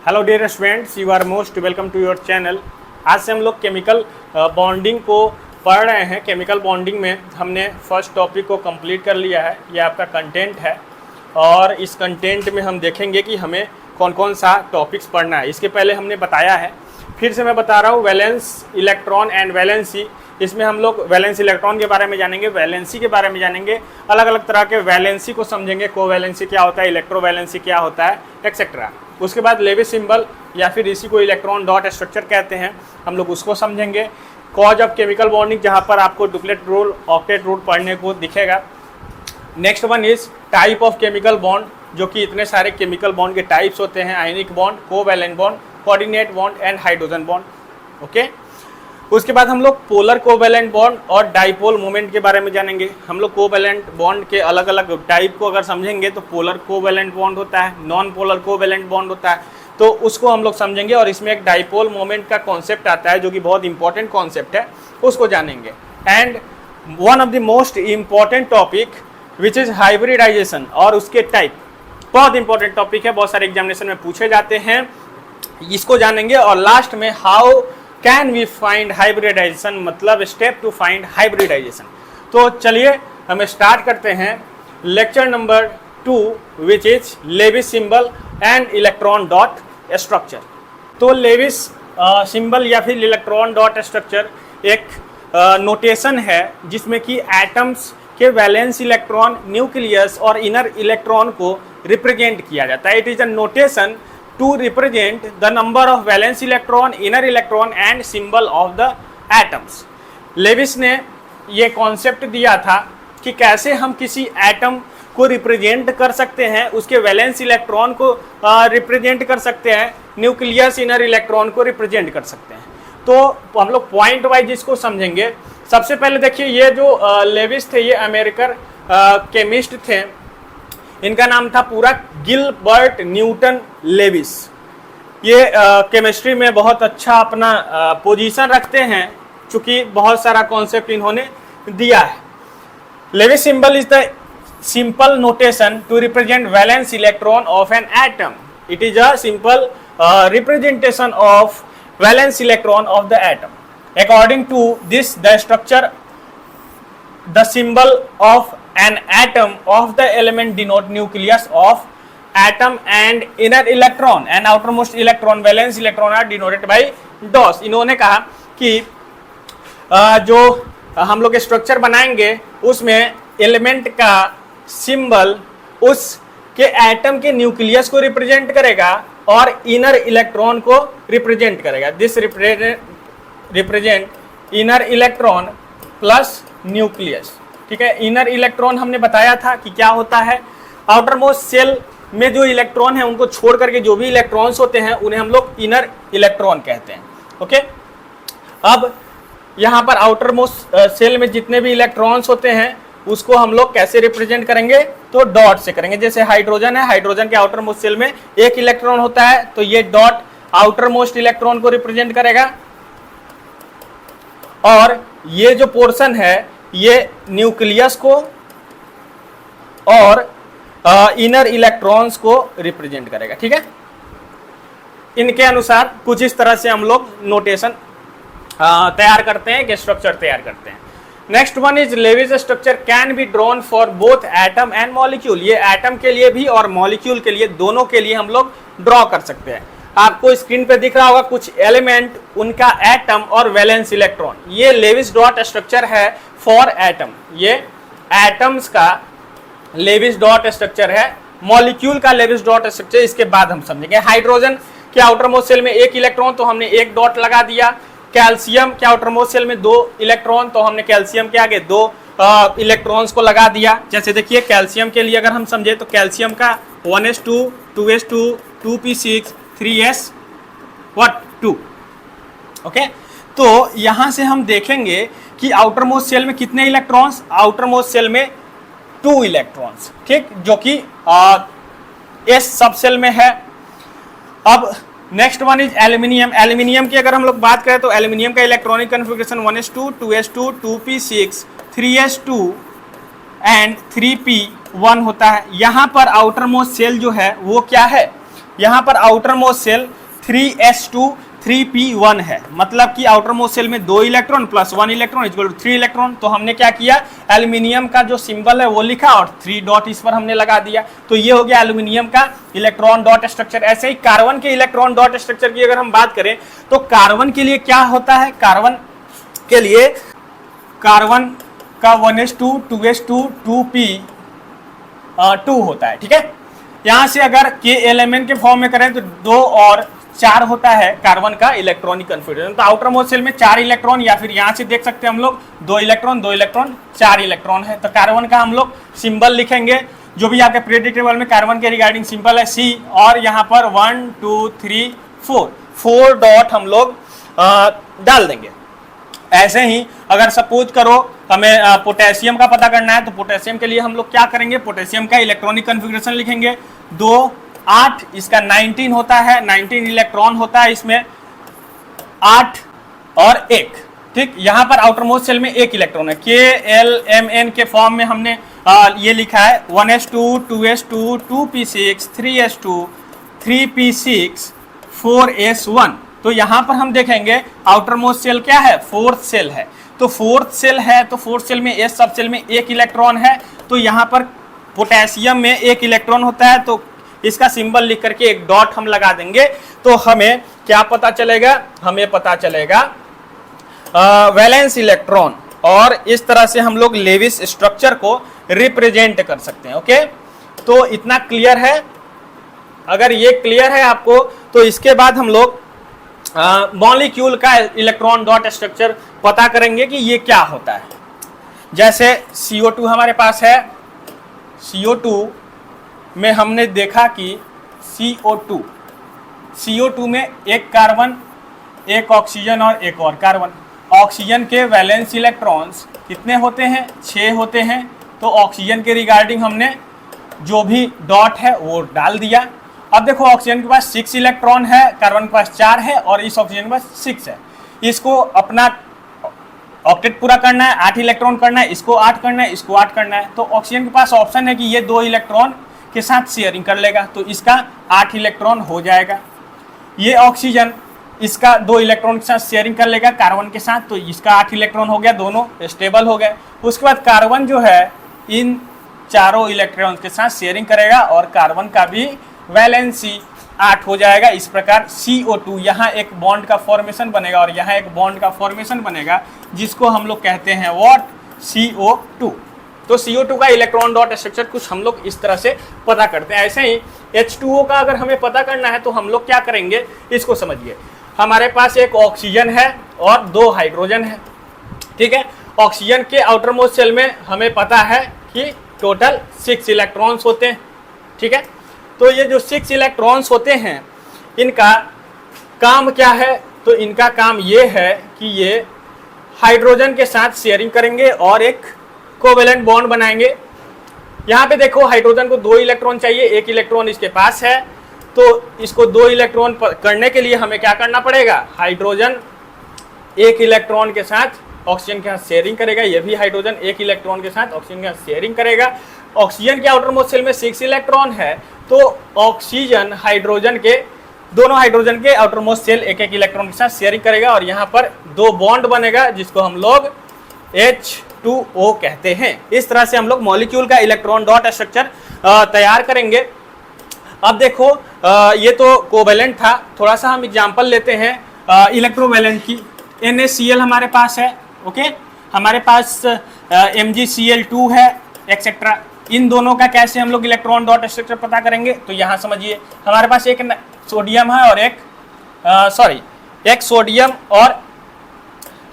Hello dear students, you are most welcome to your channel. आज से हम लोग केमिकल बॉन्डिंग को पढ़ रहे हैं। केमिकल बॉन्डिंग में हमने फर्स्ट टॉपिक को कंप्लीट कर लिया है। ये आपका कंटेंट है और इस कंटेंट में हम देखेंगे कि हमें कौन कौन सा टॉपिक्स पढ़ना है। इसके पहले हमने बताया है, फिर से मैं बता रहा हूँ, वैलेंस इलेक्ट्रॉन एंड वैलेंसी। इसमें हम लोग वैलेंस इलेक्ट्रॉन के बारे में जानेंगे, वैलेंसी के बारे में जानेंगे, अलग अलग तरह के वैलेंसी को समझेंगे, कोवैलेंसी क्या होता है, इलेक्ट्रोवैलेंसी क्या होता है, एक्सेट्रा। उसके बाद लेविस सिंबल या फिर इसी को इलेक्ट्रॉन डॉट स्ट्रक्चर कहते हैं, हम लोग उसको समझेंगे। कॉज ऑफ केमिकल बॉन्डिंग, जहाँ पर आपको डुप्लेट रूल, ऑक्टेट रूल पढ़ने को दिखेगा। Next one is type of chemical bond, जो कि इतने सारे केमिकल बॉन्ड के टाइप्स होते हैं, ionic bond, covalent bond, coordinate bond and hydrogen bond. Okay, उसके बाद हम लोग पोलर कोवैलेंट बॉन्ड और डाइपोल मोमेंट के बारे में जानेंगे। हम लोग कोवैलेंट बॉन्ड के अलग अलग टाइप को अगर समझेंगे तो पोलर कोवैलेंट बॉन्ड होता है, नॉन पोलर कोवैलेंट बॉन्ड होता है, तो उसको हम लोग समझेंगे। और इसमें एक डाइपोल मोमेंट का कॉन्सेप्ट आता है जो कि बहुत इंपॉर्टेंट कॉन्सेप्ट है, उसको जानेंगे। And one of the most important topic which is hybridization और उसके टाइप, बहुत इंपॉर्टेंट टॉपिक है, बहुत सारे एग्जामिनेशन में पूछे जाते हैं, इसको जानेंगे। और लास्ट में how can we find hybridization, मतलब स्टेप टू फाइंड हाइब्रिडाइजेशन। तो चलिए हम स्टार्ट करते हैं lecture number 2 which is Lewis symbol and electron dot structure. तो लेविस सिंबल या फिर इलेक्ट्रॉन डॉट स्ट्रक्चर एक नोटेशन है जिसमें कि एटम्स के वैलेंस इलेक्ट्रॉन, न्यूक्लियस और इनर इलेक्ट्रॉन को रिप्रेजेंट किया जाता है। It is a notation to represent the number of valence electron, inner electron and symbol of the atoms। Lewis ने ये कॉन्सेप्ट दिया था कि कैसे हम किसी एटम को रिप्रेजेंट कर सकते हैं, उसके वैलेंस इलेक्ट्रॉन को रिप्रेजेंट कर सकते हैं, न्यूक्लियस इनर इलेक्ट्रॉन को रिप्रेजेंट कर सकते हैं। तो हम लोग पॉइंट वाइज इसको समझेंगे। सबसे पहले देखिए, ये जो लेविस थे ये अमेरिकन केमिस्ट थे। इनका नाम था पूरा गिलबर्ट न्यूटन लेविस। ये केमिस्ट्री में बहुत अच्छा अपना पोजीशन रखते हैं चूंकि बहुत सारा कॉन्सेप्ट इन्होंने दिया है। Lewis symbol is the simple notation to represent valence electron of an atom. It is a simple representation of valence electron of the atom. According to this the structure, the symbol of an atom of the element denote nucleus of atom and inner electron and outermost electron, valence electron are denoted by DOS। इन्होंने कहा कि जो हम लोग structure बनाएंगे उसमें element का symbol उसके एटम के न्यूक्लियस को रिप्रेजेंट करेगा और इनर इलेक्ट्रॉन को रिप्रेजेंट करेगा। This represent inner electron plus nucleus. ठीक है, इनर इलेक्ट्रॉन हमने बताया था कि क्या होता है। आउटर मोस्ट सेल में जो इलेक्ट्रॉन है उनको छोड़ करके जो भी इलेक्ट्रॉन्स होते हैं उन्हें हम लोग इनर इलेक्ट्रॉन कहते हैं। ओके, अब यहाँ पर आउटर मोस्ट सेल में जितने भी इलेक्ट्रॉन्स होते हैं उसको हम लोग कैसे रिप्रेजेंट करेंगे, तो डॉट से करेंगे। जैसे हाइड्रोजन है, हाइड्रोजन के आउटर मोस्ट सेल में एक इलेक्ट्रॉन होता है तो ये डॉट आउटर मोस्ट इलेक्ट्रॉन को रिप्रेजेंट करेगा और ये जो पोर्शन है ये न्यूक्लियस को और इनर इलेक्ट्रॉन्स को रिप्रेजेंट करेगा। ठीक है, इनके अनुसार कुछ इस तरह से हम लोग नोटेशन तैयार करते हैं कि स्ट्रक्चर तैयार करते हैं। Next one is Lewis structure can be drawn for both atom and molecule. ये एटम के लिए भी और मॉलिक्यूल के लिए, दोनों के लिए हम लोग ड्रॉ कर सकते हैं। आपको स्क्रीन पे दिख रहा होगा कुछ एलिमेंट, उनका एटम और वैलेंस इलेक्ट्रॉन। ये लेविस डॉट स्ट्रक्चर है फॉर एटम, ये एटम्स का लेविस डॉट स्ट्रक्चर है। मॉलिक्यूल का लेविस डॉट स्ट्रक्चर इसके बाद हम समझेंगे। हाइड्रोजन के आउटर मोस्ट सेल में एक इलेक्ट्रॉन तो हमने एक डॉट लगा दिया। कैल्शियम के आउटर मोस्ट सेल में 2 इलेक्ट्रॉन तो हमने कैल्शियम के आगे 2 इलेक्ट्रॉन्स को लगा दिया। जैसे देखिए कैल्शियम के लिए अगर हम समझे तो कैल्शियम का 1s2 2s2 2p6 3s2। Okay, तो यहां से हम देखेंगे कि आउटर मोस्ट सेल में कितने इलेक्ट्रॉन्स, आउटर मोस्ट सेल में 2 इलेक्ट्रॉन्स। ठीक, जो कि एस सब सेल में है। अब next one is aluminium. Aluminium की अगर हम लोग बात करें तो एल्यूमिनियम का electronic configuration 1s2 2s2 2p6 3s2 and 3p1 होता है। यहाँ पर आउटर मोस्ट सेल जो है वो क्या है, यहाँ पर outer most shell 3s2 3p1 है, मतलब कि आउटर मोस्ट सेल में 2 electron plus 1 electron equal to 3 electron. तो हमने क्या किया, एल्यूमिनियम का जो सिंबल है वो लिखा और 3 डॉट इस पर हमने लगा दिया। तो ये हो गया एल्यूमिनियम का इलेक्ट्रॉन डॉट स्ट्रक्चर। ऐसे ही कार्बन के इलेक्ट्रॉन डॉट स्ट्रक्चर की अगर हम बात करें तो कार्बन के लिए क्या होता है, कार्बन के लिए कार्बन का 1s2 2s2 2p2 होता है, ठीक है। यहां से अगर KLMN के फॉर्म में करें तो 2 और 4 होता है कार्बन का इलेक्ट्रॉनिक कन्फिगरेशन। तो आउटर मोस्ट सेल में 4 इलेक्ट्रॉन, या फिर यहां से देख सकते हैं हम लोग 2 इलेक्ट्रॉन 2 इलेक्ट्रॉन 4 इलेक्ट्रॉन है। तो कार्बन का हम लोग सिंबल लिखेंगे, जो भी आपके पीरियोडिक टेबल में कार्बन के रिगार्डिंग सिंबल है C, और यहाँ पर 1 2 3 4 डॉट हम लोग डाल देंगे। ऐसे ही अगर सपोज करो हमें पोटेशियम का पता करना है, तो पोटेशियम के लिए हम लोग क्या करेंगे, पोटेशियम का इलेक्ट्रॉनिक कन्फिगरेशन लिखेंगे। 2 8 इसका 19 होता है, 19 इलेक्ट्रॉन होता है इसमें, 8 और 1, ठीक। यहाँ पर आउटर मोस्ट सेल में 1 इलेक्ट्रॉन है। KLMN के फॉर्म में हमने ये लिखा है 1s2 2s2 2p6 3s2 3p6 4s1। तो यहाँ पर हम देखेंगे आउटर मोस्ट सेल क्या है, 4th सेल है। तो 4th सेल है, तो 4th सेल में S सब सेल में 1 इलेक्ट्रॉन है। तो यहाँ पर पोटेशियम में 1 इलेक्ट्रॉन होता है, तो इसका सिंबल लिख करके एक डॉट हम लगा देंगे। तो हमें क्या पता चलेगा, हमें पता चलेगा वैलेंस इलेक्ट्रॉन, और इस तरह से हम लोग लेविस स्ट्रक्चर को रिप्रेजेंट कर सकते हैं। ओके, तो इतना क्लियर है। अगर ये क्लियर है आपको, तो इसके बाद हम लोग मॉलिक्यूल का इलेक्ट्रॉन डॉट स्ट्रक्चर पता करेंगे कि ये क्या होता है। जैसे CO2 हमारे पास है, CO2 में हमने देखा कि CO2 में 1 कार्बन 1 ऑक्सीजन और 1 और कार्बन। ऑक्सीजन के वैलेंस इलेक्ट्रॉन्स कितने होते हैं, 6 होते हैं। तो ऑक्सीजन के रिगार्डिंग हमने जो भी डॉट है वो डाल दिया। अब देखो ऑक्सीजन के पास 6 इलेक्ट्रॉन है, कार्बन के पास 4 है, और इस ऑक्सीजन के पास 6 है। इसको अपना ऑक्टेट पूरा करना है, 8 इलेक्ट्रॉन करना है, इसको 8 करना है, इसको 8 करना है। तो ऑक्सीजन के पास ऑप्शन है कि ये 2 इलेक्ट्रॉन के साथ शेयरिंग कर लेगा, तो इसका 8 इलेक्ट्रॉन हो जाएगा। ये ऑक्सीजन इसका 2 इलेक्ट्रॉन के साथ शेयरिंग कर लेगा कार्बन के साथ, तो इसका 8 इलेक्ट्रॉन हो गया, दोनों स्टेबल हो गए। उसके बाद कार्बन जो है इन चारों इलेक्ट्रॉन के साथ शेयरिंग करेगा, और कार्बन का भी वैलेंसी 8 हो जाएगा। इस प्रकार CO2 यहाँ एक बॉन्ड का फॉर्मेशन बनेगा और यहाँ एक बॉन्ड का फॉर्मेशन बनेगा, जिसको हम लोग कहते हैं व्हाट, CO2। तो CO2 का इलेक्ट्रॉन डॉट स्ट्रक्चर कुछ हम लोग इस तरह से पता करते हैं। ऐसे ही H2O का अगर हमें पता करना है तो हम लोग क्या करेंगे, इसको समझिए। हमारे पास एक ऑक्सीजन है और 2 हाइड्रोजन है, ठीक है। ऑक्सीजन के आउटर मोस्ट सेल में हमें पता है कि टोटल 6 इलेक्ट्रॉन्स होते हैं, ठीक है। तो ये जो 6 इलेक्ट्रॉन्स होते हैं, इनका काम क्या है, तो इनका काम ये है कि ये हाइड्रोजन के साथ शेयरिंग करेंगे और एक कोवेलेंट बॉन्ड बनाएंगे। यहाँ पे देखो हाइड्रोजन को 2 इलेक्ट्रॉन चाहिए, 1 इलेक्ट्रॉन इसके पास है, तो इसको 2 इलेक्ट्रॉन करने के लिए हमें क्या करना पड़ेगा, हाइड्रोजन 1 इलेक्ट्रॉन के साथ ऑक्सीजन के साथ शेयरिंग करेगा, ये भी हाइड्रोजन 1 इलेक्ट्रॉन के साथ ऑक्सीजन के साथ शेयरिंग करेगा। ऑक्सीजन के आउटर मोस्ट सेल में 6 इलेक्ट्रॉन है, तो ऑक्सीजन हाइड्रोजन के दोनों हाइड्रोजन के आउटर मोस्ट सेल 1-1 इलेक्ट्रॉन के साथ शेयरिंग करेगा, और यहाँ पर 2 बॉन्ड बनेगा, जिसको हम लोग H2O कहते हैं। इस तरह से हम लोग मॉलिक्यूल का इलेक्ट्रॉन डॉट स्ट्रक्चर तैयार करेंगे। अब देखो ये तो कोवेलेंट था, थोड़ा सा हम एग्जांपल लेते हैं इलेक्ट्रोवेलेंट की। NaCl हमारे पास है, ओके, हमारे पास MgCl2 है, एक्सेट्रा। इन दोनों का कैसे हम लोग इलेक्ट्रॉन डॉट स्ट्रक्चर पता करेंगे, तो यहाँ समझिए हमारे पास एक सोडियम है और एक सोडियम और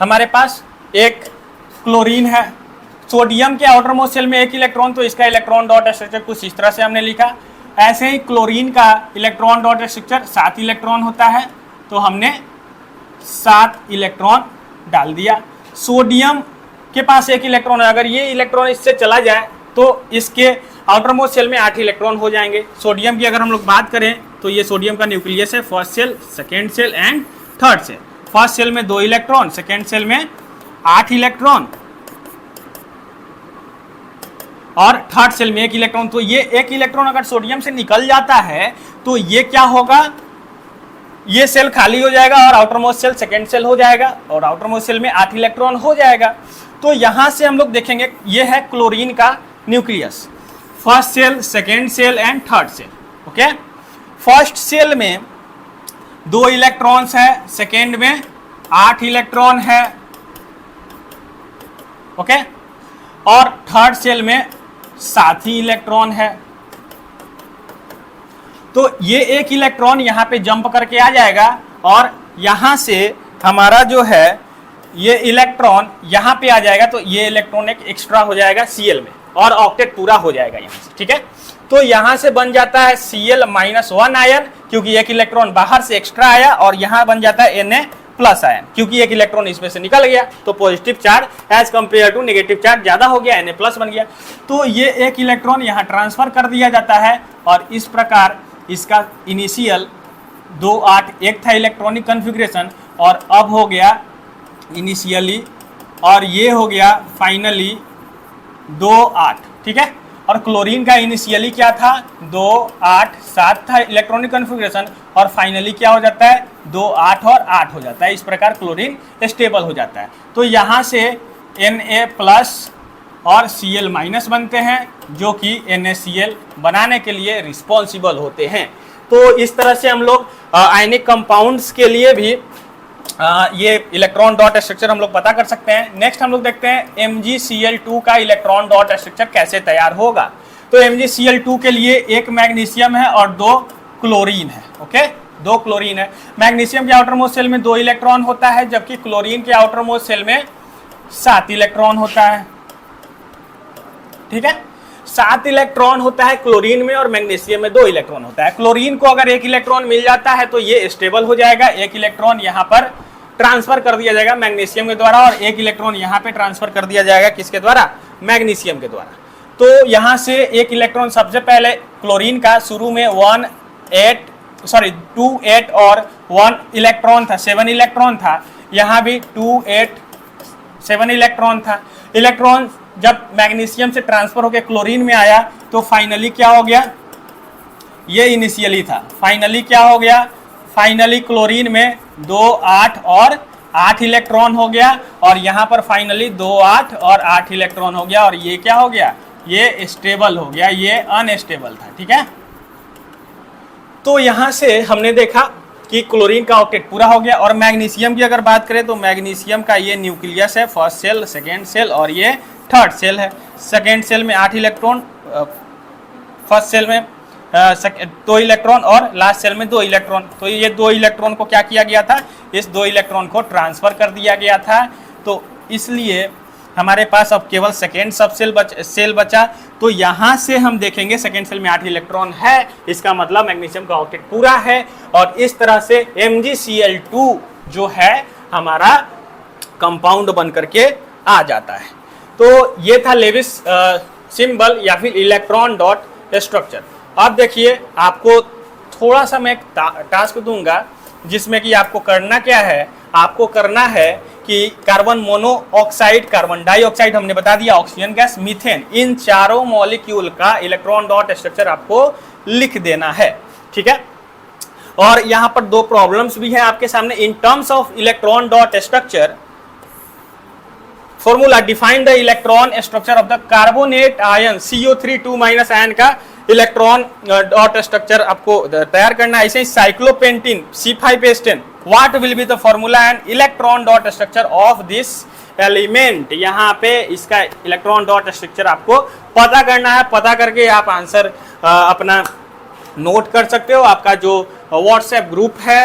हमारे पास एक क्लोरीन है। सोडियम के आउटर मोस्ट सेल में 1 इलेक्ट्रॉन, तो इसका इलेक्ट्रॉन डॉट स्ट्रक्चर कुछ इस तरह से हमने लिखा। ऐसे ही क्लोरीन का इलेक्ट्रॉन डॉट स्ट्रक्चर 7 इलेक्ट्रॉन होता है, तो हमने 7 इलेक्ट्रॉन डाल दिया। सोडियम के पास 1 इलेक्ट्रॉन है, अगर ये इलेक्ट्रॉन इससे चला जाए तो इसके आउटर मोस्ट सेल में 8 इलेक्ट्रॉन हो जाएंगे। सोडियम की अगर हम लोग बात करें तो ये सोडियम का न्यूक्लियस है, first shell, second shell and third shell. First shell में 2 इलेक्ट्रॉन, सेकेंड सेल में 8 इलेक्ट्रॉन, और थर्ड सेल में 1 इलेक्ट्रॉन। तो ये 1 इलेक्ट्रॉन अगर सोडियम से निकल जाता है तो ये क्या होगा, ये सेल खाली हो जाएगा और outermost shell second shell हो जाएगा और आउटर मोस्ट सेल में 8 इलेक्ट्रॉन हो जाएगा। तो यहां से हम लोग देखेंगे ये है क्लोरीन का nucleus, first shell, second shell and third shell. Okay, first shell में 2 इलेक्ट्रॉन्स है, सेकेंड में 8 इलेक्ट्रॉन है। ओके, और थर्ड सेल में 7 ही इलेक्ट्रॉन है। तो ये 1 इलेक्ट्रॉन यहां पे जंप करके आ जाएगा और यहां से हमारा जो है ये इलेक्ट्रॉन यहां पे आ जाएगा। तो ये इलेक्ट्रॉन एक एक्स्ट्रा हो जाएगा Cl में और ऑक्टेट पूरा हो जाएगा यहां से। ठीक है, तो यहां से बन जाता है Cl-1 आयन, क्योंकि 1 इलेक्ट्रॉन बाहर से एक्स्ट्रा आया, और यहां बन जाता है Na प्लस आयन, क्योंकि 1 इलेक्ट्रॉन इसमें से निकल गया। तो positive charge as compare to negative charge ज्यादा हो गया, Na प्लस बन गया। तो ये 1 इलेक्ट्रॉन यहां ट्रांसफर कर दिया जाता है और इस प्रकार इसका इनिशियल 2 8 एक था इलेक्ट्रॉनिक कन्फिग्रेशन और अब हो गया इनिशियली, और ये हो गया फाइनली 2 8। ठीक है, और क्लोरीन का इनिशियली क्या था, 2 8 7 था इलेक्ट्रॉनिक कन्फिग्रेशन और फाइनली क्या हो जाता है 2 8 और 8 हो जाता है। इस प्रकार क्लोरीन स्टेबल हो जाता है। तो यहाँ से Na प्लस और Cl माइनस बनते हैं, जो कि NaCl बनाने के लिए रिस्पॉन्सिबल होते हैं। तो इस तरह से हम लोग आयनिक कंपाउंड्स के लिए भी ये इलेक्ट्रॉन डॉट स्ट्रक्चर हम लोग पता कर सकते हैं। नेक्स्ट हम लोग देखते हैं MgCl2 का इलेक्ट्रॉन डॉट स्ट्रक्चर कैसे तैयार होगा। तो MgCl2 के लिए 1 मैग्नीशियम है और 2 क्लोरीन है। ओके, 2 क्लोरीन है। मैग्नीशियम के आउटर मोस्ट सेल में 2 इलेक्ट्रॉन होता है, जबकि क्लोरीन के आउटर मोस्ट सेल में 7 इलेक्ट्रॉन होता है। ठीक है, 7 इलेक्ट्रॉन होता है क्लोरीन में और मैग्नीशियम में 2 इलेक्ट्रॉन होता है। क्लोरीन को अगर 1 इलेक्ट्रॉन मिल जाता है तो ये स्टेबल हो जाएगा, 1 इलेक्ट्रॉन यहाँ पर ट्रांसफर कर दिया जाएगा मैग्नीशियम के द्वारा और 1 इलेक्ट्रॉन यहाँ पे ट्रांसफर कर दिया जाएगा किसके द्वारा, मैग्नीशियम के द्वारा। तो यहाँ से 1 इलेक्ट्रॉन सबसे पहले क्लोरीन का शुरू में 2 8 और 1 इलेक्ट्रॉन था, 7 इलेक्ट्रॉन था। यहाँ भी 2 8 7 इलेक्ट्रॉन था। इलेक्ट्रॉन जब मैग्नीशियम से ट्रांसफर होकर क्लोरीन में आया तो फाइनली क्या हो गया, ये इनिशियली था, फाइनली क्या हो गया, फाइनली क्लोरीन में 2 8 और 8 इलेक्ट्रॉन हो गया और यहाँ पर फाइनली 2 8 और 8 इलेक्ट्रॉन हो गया और ये क्या हो गया, ये स्टेबल हो गया, ये अनस्टेबल था। ठीक है, तो यहाँ से हमने देखा कि क्लोरीन का ऑक्टेट पूरा हो गया। और मैग्नीशियम की अगर बात करें तो मैग्नीशियम का ये न्यूक्लियस है, फर्स्ट सेल, सेकेंड सेल और ये थर्ड सेल है। सेकेंड सेल में 8 इलेक्ट्रॉन, फर्स्ट सेल में 2 इलेक्ट्रॉन और लास्ट सेल में 2 इलेक्ट्रॉन। तो ये 2 इलेक्ट्रॉन को क्या किया गया था, इस 2 इलेक्ट्रॉन को ट्रांसफर कर दिया गया था। तो इसलिए हमारे पास अब केवल सेकेंड सब सेल बचा। तो यहाँ से हम देखेंगे सेकेंड सेल में 8 इलेक्ट्रॉन है, इसका मतलब मैग्नीशियम का ऑक्टेट पूरा है और इस तरह से MgCl2 जो है हमारा कंपाउंड बन करके आ जाता है। तो ये था लेविस सिंबल या फिर इलेक्ट्रॉन डॉट स्ट्रक्चर। अब देखिए, आपको थोड़ा सा मैं टास्क दूंगा जिसमें कि आपको करना क्या है, आपको करना है कि कार्बन मोनोऑक्साइड, कार्बन डाइऑक्साइड हमने बता दिया, ऑक्सीजन गैस, मीथेन, इन चारों मॉलिक्यूल का इलेक्ट्रॉन डॉट स्ट्रक्चर आपको लिख देना है। ठीक है, और यहाँ पर 2 प्रॉब्लम्स भी हैं आपके सामने। In terms of electron dot structure formula define the electron structure of the carbonate ion CO3 ion का इलेक्ट्रॉन डॉट स्ट्रक्चर आपको तैयार करना है। ऐसे ही cyclopentene C5H10, what will be the formula and electron dot structure of this element. यहाँ पे इसका इलेक्ट्रॉन डॉट स्ट्रक्चर आपको पता करना है। पता करके आप आंसर अपना नोट कर सकते हो। आपका जो व्हाट्सएप ग्रुप है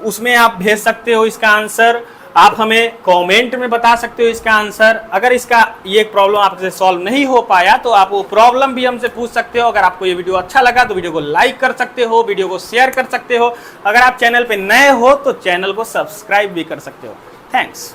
उसमें आप भेज सकते हो इसका आंसर। आप हमें कमेंट में बता सकते हो इसका आंसर। अगर इसका ये प्रॉब्लम आपसे सॉल्व नहीं हो पाया तो आप वो प्रॉब्लम भी हमसे पूछ सकते हो। अगर आपको ये वीडियो अच्छा लगा तो वीडियो को लाइक कर सकते हो, वीडियो को शेयर कर सकते हो। अगर आप चैनल पे नए हो तो चैनल को सब्सक्राइब भी कर सकते हो। थैंक्स।